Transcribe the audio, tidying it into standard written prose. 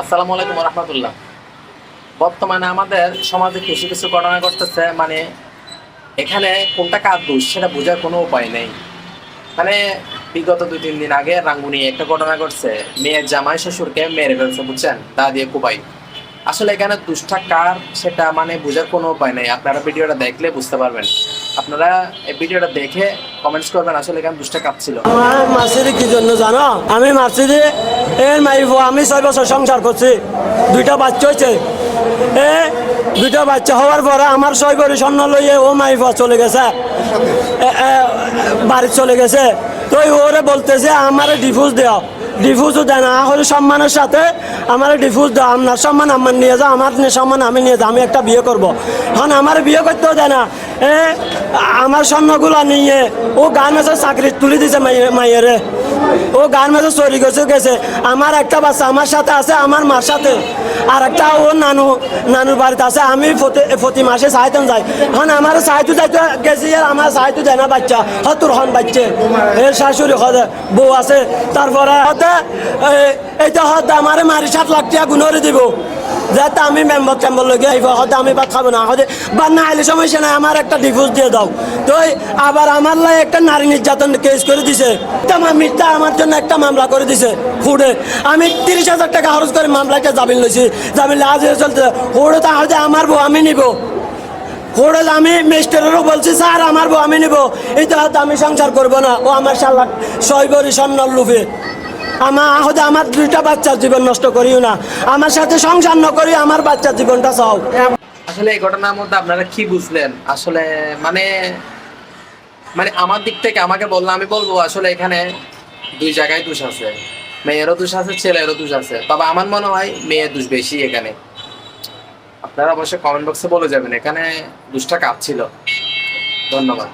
আসসালামু আলাইকুম রহমতুল্লাহ। বর্তমানে আমাদের সমাজে কিছু কিছু ঘটনা ঘটতেছে, মানে এখানে কোনটা কার দোষ সেটা বোঝার কোনো উপায় নেই। মানে বিগত 2-3 দিন আগে রাঙ্গুনি একটা ঘটনা ঘটছে, মেয়ের জামাই শ্বশুরকে মেরে ফেলছে, বুঝছেন, দা দিয়ে কোপাই। আসলে এখানে দুষ্টা কার সেটা মানে বোঝার কোনো উপায় নেই। আপনারা ভিডিওটা দেখলে বুঝতে পারবেন। আপনারা এই ভিডিওটা দেখে কমেন্টস করবেন আসলে এখানে দুষ্টা কার ছিল। আমার মাসিদি কি জন্য জানো? আমি মাসিদি এর মাইফ, আমি 6 বছর সংসার করছি, 2টা বাচ্চা হয়েছে। এ 2টা বাচ্চা হওয়ার পরে আমার 6 ভরি স্বর্ণ লইয়ে ও মাইফ চলে গেছে, বাড়ি চলে গেছে। তো ওরে বলতেছে আমার ডিভোর্স দেওয়া, ডিভোর্সও দেয় না। হলে সম্মানের সাথে আমার ডিভোর্স দেওয়া, আপনার সম্মান আমার নিয়ে যাও, আমার সম্মান আমি নিয়ে যাও, আমি একটা বিয়ে করবো। এখন আমার বিয়ে করতেও দেয় না। আমার স্বর্ণগুলো নিয়ে ও গান মেসে চাকরি তুলে দিছে মাইয়েরে। ও গান মেসে চুরি গেছে। আমার একটা বাচ্চা আমার সাথে আছে, আমার মার সাথে, আর একটা ও নানুর বাড়িতে আছে। আমি প্রতি মাসে সাহায্য যাই। এখন আমার সাহায্য যাইতে গেছি, আর আমার সাহায্য দেয় না বাচ্চা হতুর হন বাচ্চে। এর শাশুড়ি হতে বউ আছে, তারপরে হতে এইটা হতে আমার মারি 7 লাখ টাকা গুণরে দিব, যাতে আমি মেম্বার লগে হতে আমি ভাত খাবো না, হতে বা না আইলে সমস্যা নাই, আমার একটা ডিভোর্স দিয়ে দাও। তো আবার আমার লাই একটা নারী নির্যাতন কেস করে দিছে, মিথ্যা আমার জন্য একটা মামলা করে দিছে ফুডে। আমি 30,000 টাকা খরচ করে মামলাটা জামিন লইছি, জামিন আজ চলতে ফুডে। তাহলে আমার বউ আমি নিব, ফুডে আমি মিস্টারেরও বলছি স্যার আমার বউ আমি নিব, এইটা হয়তো আমি সংসার করবো না। ও আমার 6 ভরি স্বর্ণর লুফে আমার 2টা বাচ্চার জীবন নষ্ট করিও না, আমার সাথে সংসার না করি, আমার বাচ্চার জীবনটা চাও। আসলে এই ঘটনার মধ্যে আপনারা কি বুঝলেন? আসলে মানে মানে আমার দিক থেকে আমাকে বললাম, আমি বলবো আসলে এখানে 2 জায়গায় দোষ আছে। মেয়েরও দোষ আছে, ছেলেরও দোষ আছে। তবে আমার মনে হয় মেয়ের দোষ বেশি এখানে। আপনারা অবশ্যই কমেন্ট বক্সে বলে যাবেন এখানে দোষটা কার ছিল। ধন্যবাদ।